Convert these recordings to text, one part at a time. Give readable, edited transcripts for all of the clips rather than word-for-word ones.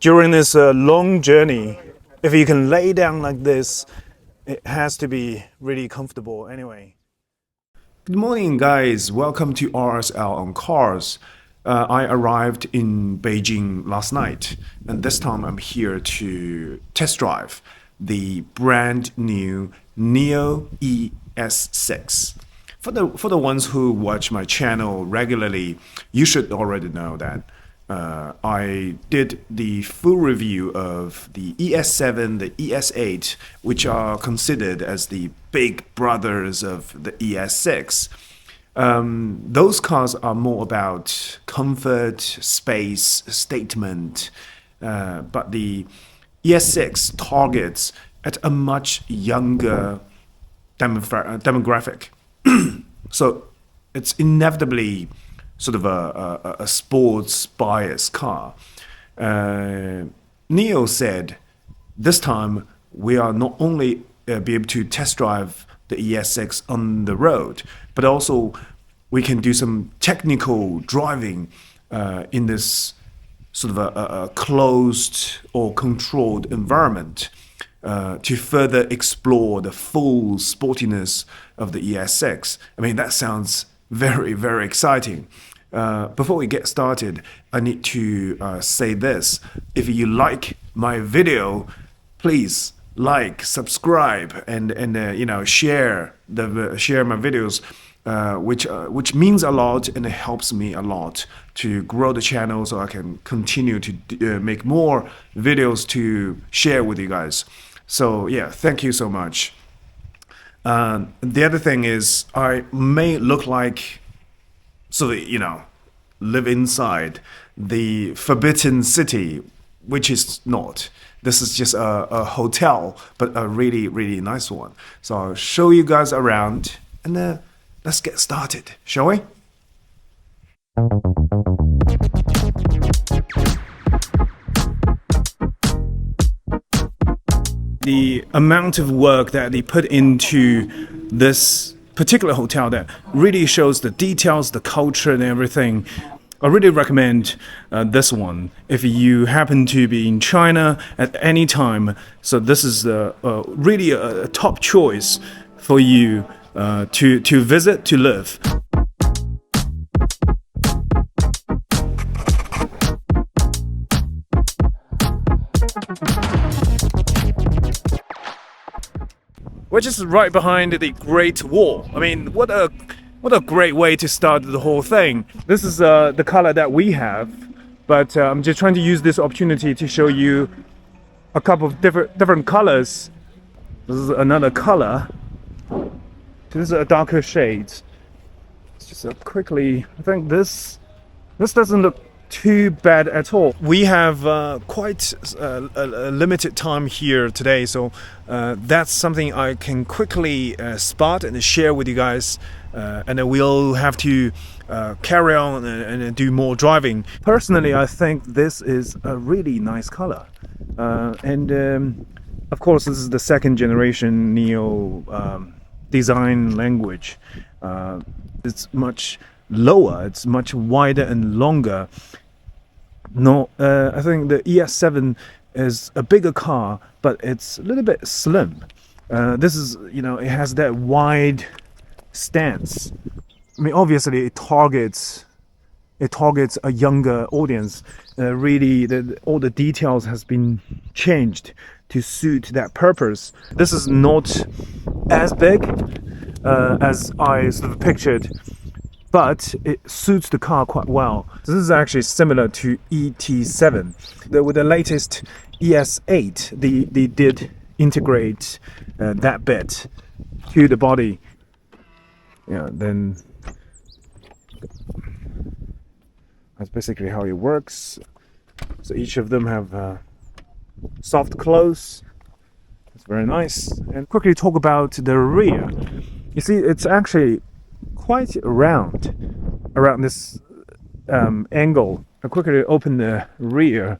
During this long journey, if you can lay down like this, it has to be really comfortable anyway. Good morning, guys. Welcome to RSL on Cars. I arrived in Beijing last night, and this time I'm here to test drive the brand new NIO ES6. For the ones who watch my channel regularly, you should already know that I did the full review of the ES7, the ES8, which are considered as the big brothers of the ES6. Those cars are more about comfort, space, statement, but the ES6 targets at a much younger demographic. So it's inevitably sort of a sports bias car. NIO said this time we are not only be able to test drive the ES6 on the road, but also we can do some technical driving in this sort of a closed or controlled environment to further explore the full sportiness of the ES6. I mean, that sounds very, very exciting. Before we get started, I need to say this. If you like my video, please like, subscribe, and share my videos, which means a lot and it helps me a lot to grow the channel so I can continue to make more videos to share with you guys. So yeah, thank you so much. The other thing is I may look like live inside the forbidden city, which is not. This is just a hotel, but a really, really nice one. So I'll show you guys around and let's get started, shall we? The amount of work that they put into this particular hotel that really shows the details, the culture and everything. I really recommend this one if you happen to be in China at any time. So this is really a top choice for you to visit, to live. We're just right behind the Great Wall. I mean, what a great way to start the whole thing. This is the color that we have, but I'm just trying to use this opportunity to show you a couple of different colors. This is another color. This is a darker shade. Just quickly, I think this doesn't look too bad at all. We have quite a limited time here today, so that's something I can quickly spot and share with you guys, and then we'll have to carry on and do more driving. Personally, I think this is a really nice color, and of course this is the second generation NIO design language. It's much lower, it's much wider and longer. I think the ES7 is a bigger car, but it's a little bit slim. This is, it has that wide stance. I mean, obviously it targets a younger audience. Really, all the details has been changed to suit that purpose. This is not as big as I sort of pictured, but it suits the car quite well. This is actually similar to ET7. With the latest ES8, they did integrate that bit to the body. Yeah, then that's basically how it works. So each of them have soft close. It's very nice. And quickly talk about the rear. You see, it's actually quite round around this angle. I'll quickly open the rear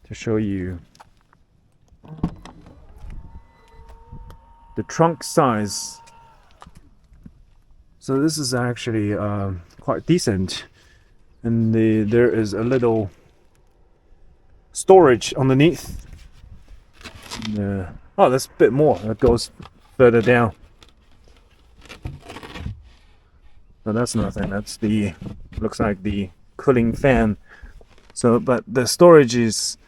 to show you the trunk size. So this is actually quite decent, and there is a little storage underneath. Oh, there's a bit more that goes further down. No, that's nothing. That's the, looks like the cooling fan. So, but the storage is,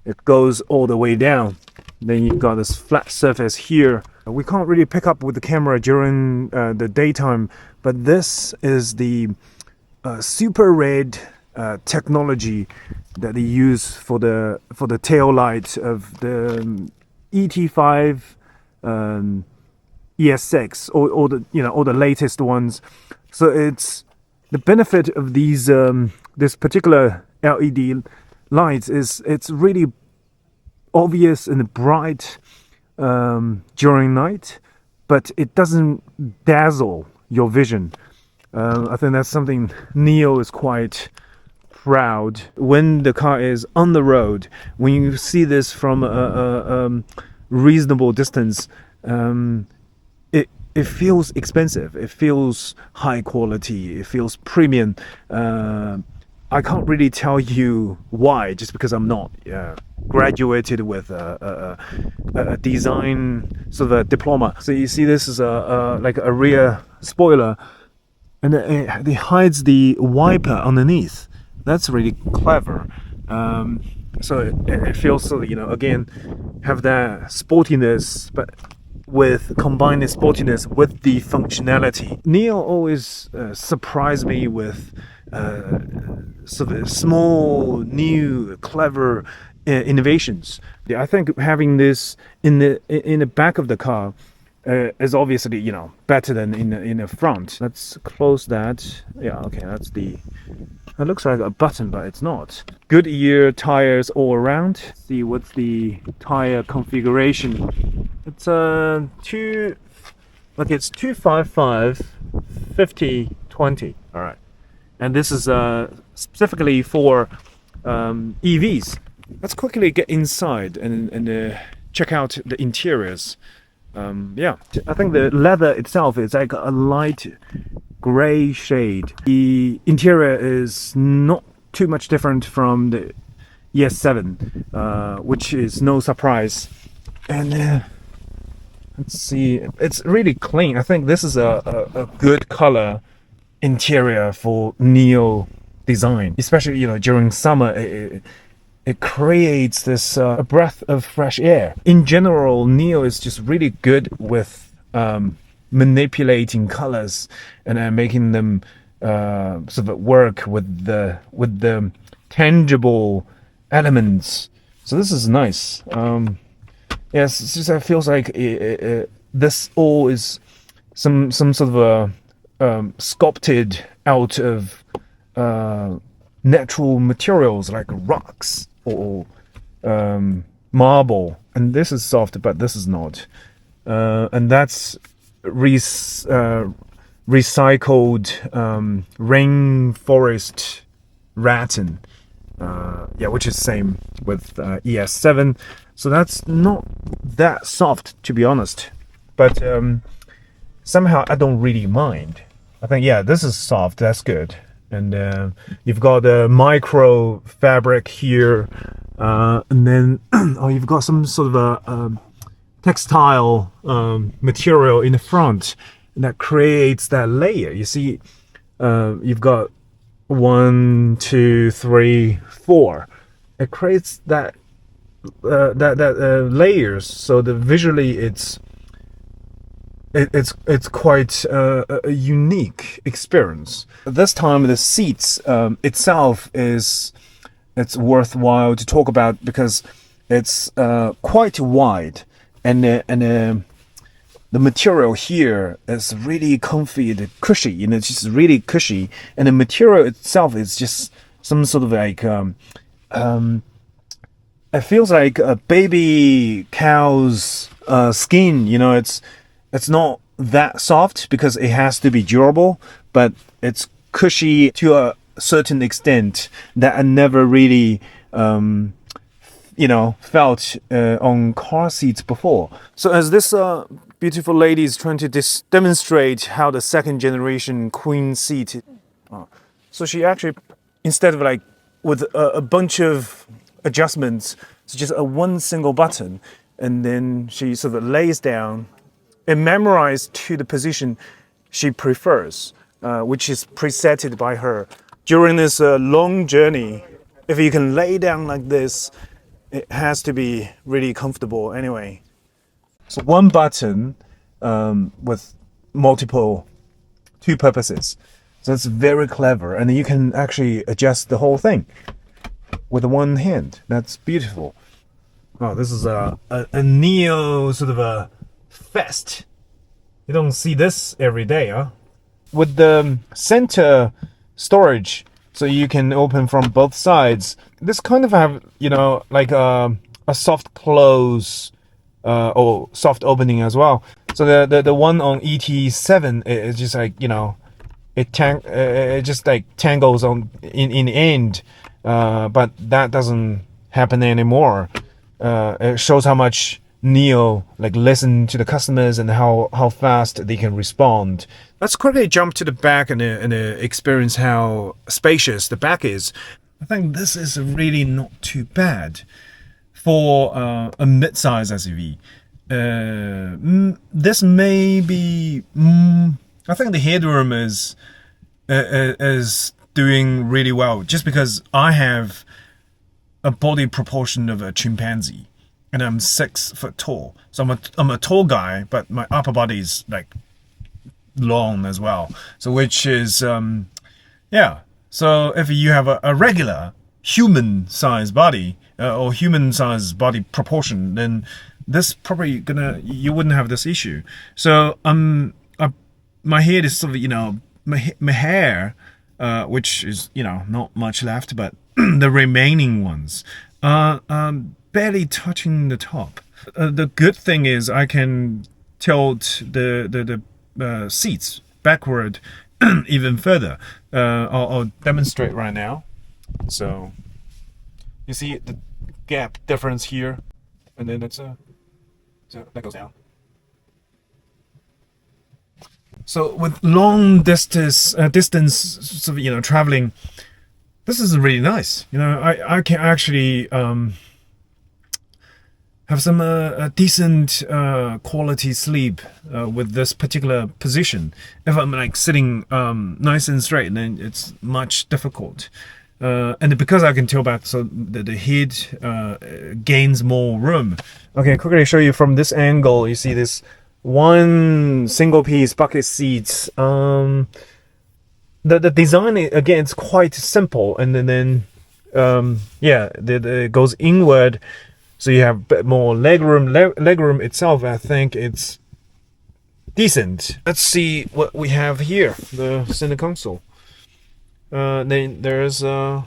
it goes all the way down. Then you've got this flat surface here. We can't really pick up with the camera during the daytime, but this is the super red technology that they use for the tail light of the ET5, ES6, or the all the latest ones. So it's the benefit of these this particular LED lights is it's really obvious and bright during night, but it doesn't dazzle your vision. I think that's something NIO is quite proud. When the car is on the road, when you see this from a reasonable distance, it feels expensive, it feels high quality, it feels premium. I can't really tell you why, just because I'm not graduated with a design sort of a diploma. So you see this is like a rear spoiler, and it hides the wiper underneath. That's really clever. So it feels so, again, have that sportiness, but combine the sportiness with the functionality. NIO always surprised me with sort of small, new, clever innovations. I think having this in the back of the car is obviously better than in the front. Let's close that. Yeah, okay, that's the. It looks like a button, but it's not. Goodyear tires all around. See what's the tire configuration. It's it's 255 50 20. All right, and this is specifically for EVs. Let's quickly get inside and check out the interiors. Yeah, I think the leather itself is like a light gray shade. The interior is not too much different from the ES7, which is no surprise. And let's see, it's really clean. I think this is a good color interior for NIO Design, especially during summer. It creates this a breath of fresh air. In general, NIO is just really good with manipulating colors and making them sort of work with the tangible elements. So this is nice. Yes, it's just, it feels like this all is some sort of a sculpted out of natural materials like rocks or marble. And this is soft, but this is not. And that's recycled rainforest rattan, which is same with ES7. So that's not that soft, to be honest, but somehow I don't really mind. I think this is soft, that's good. And you've got a micro fabric here, and then you've got some sort of a textile material in the front that creates that layer. You see, you've got 1, 2, 3, 4. It creates that layers, so the visually it's quite a unique experience. This time the seats itself it's worthwhile to talk about because it's quite wide, and the material here is really comfy and cushy. It's just really cushy, and the material itself is just some sort of like it feels like a baby cow's skin. It's not that soft because it has to be durable, but it's cushy to a certain extent that I never really felt on car seats before. So as this beautiful lady is trying to demonstrate how the second generation queen seat, so she actually, instead of like with a bunch of adjustments. It's just a one single button, and then she sort of lays down and memorizes to the position she prefers, which is presetted by her. During this long journey, if you can lay down like this, it has to be really comfortable anyway. So one button with two purposes. So it's very clever, and you can actually adjust the whole thing with one hand. That's beautiful. Oh, this is a NIO sort of a fest. You don't see this every day, huh? With the center storage, so you can open from both sides. This kind of have, like a soft close or soft opening as well. So the one on ET7 is just like, it just like tangles on in the end, but that doesn't happen anymore. It shows how much NIO like listen to the customers and how fast they can respond. Let's quickly jump to the back and experience how spacious the back is. I think this is really not too bad for a mid-size SUV. This may be. I think the headroom is doing really well, just because I have a body proportion of a chimpanzee, and I'm 6 foot tall. So I'm a tall guy, but my upper body is like long as well. So which is yeah. So if you have a regular human-sized body or human-sized body proportion, then this probably you wouldn't have this issue. So my head is sort of my hair, which is not much left, but the remaining ones are barely touching the top. The good thing is I can tilt the seats backward even further. I'll demonstrate right now. So you see the gap difference here, and then so that goes down. So with long distance sort of, traveling, this is really nice. I can actually have some decent quality sleep with this particular position. If I'm like sitting nice and straight, then it's much difficult. And because I can tilt back, so the head gains more room. Okay, quickly show you from this angle. You see this one single piece bucket seats. The design again, it's quite simple, and then it goes inward, so you have a bit more legroom. Legroom itself, I think it's decent. Let's see what we have here. The center console. Then there's a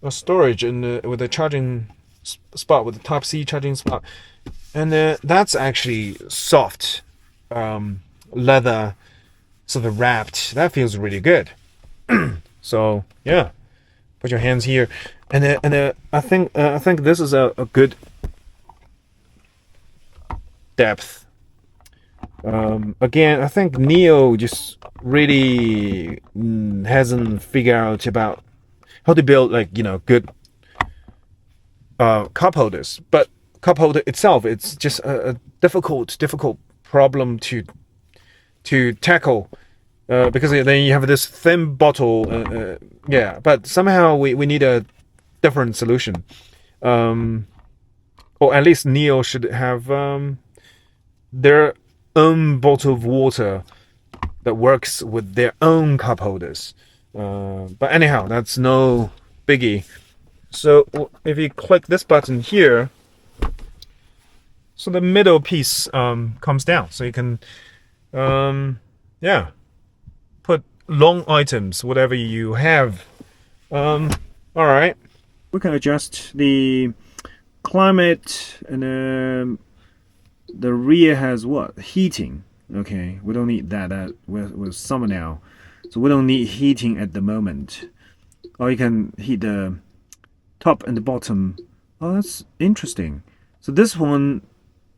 storage with a charging spot, with the Type-C charging spot, and that's actually soft leather, sort of wrapped. That feels really good. So yeah, put your hands here, and I think this is a good depth. Again, I think NIO just really hasn't figured out about how to build good cup holders. But cup holder itself, it's just a difficult problem to tackle, because then you have this thin bottle. But somehow we need a different solution, or at least NIO should have their own bottle of water that works with their own cup holders. But anyhow, that's no biggie. So if you click this button here, so the middle piece comes down, so you can put long items, whatever you have. All right, we can adjust the climate, and the rear has heating. Okay, we don't need that. We're summer now, so we don't need heating at the moment. Or you can heat the top and the bottom. Oh, that's interesting. So this one,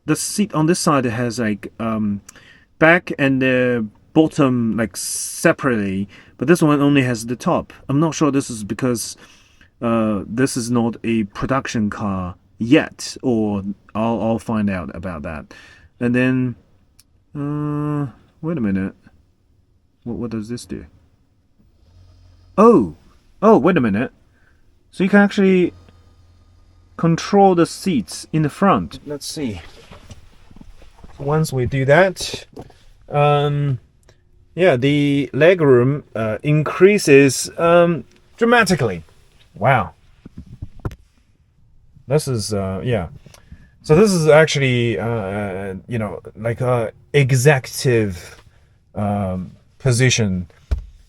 the seat on this side has like back and the bottom like separately, but this one only has the top. I'm not sure this is because this is not a production car yet, or I'll find out about that. And then, wait a minute. What does this do? Oh, wait a minute. So you can actually control the seats in the front. Let's see. Once we do that, yeah, the legroom increases dramatically. Wow. This is yeah. So this is actually you know, like a executive position,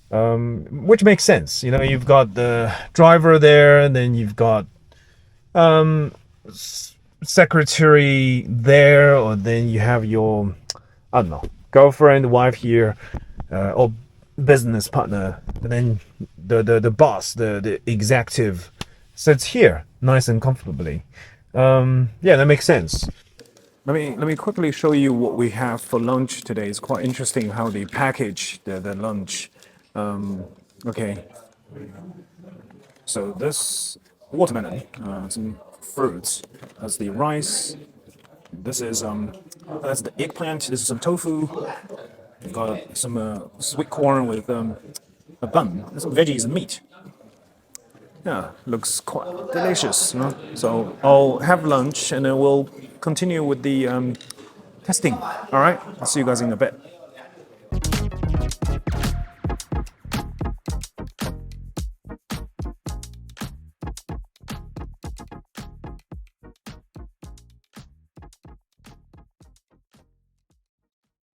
which makes sense. You know, you've got the driver there, and then you've got secretary there, or then you have your, I don't know, girlfriend, wife here, or business partner, and then the boss, the executive sits here nice and comfortably. Yeah, that makes sense. Let me quickly show you what we have for lunch today. It's quite interesting how they package the lunch. Okay, so this watermelon, some fruits. That's the rice. This is that's the eggplant. This is some tofu. We've got some sweet corn with a bun. And some veggies and meat. Yeah, looks quite delicious. You know? So I'll have lunch and then we'll continue with the testing. All right, I'll see you guys in a bit.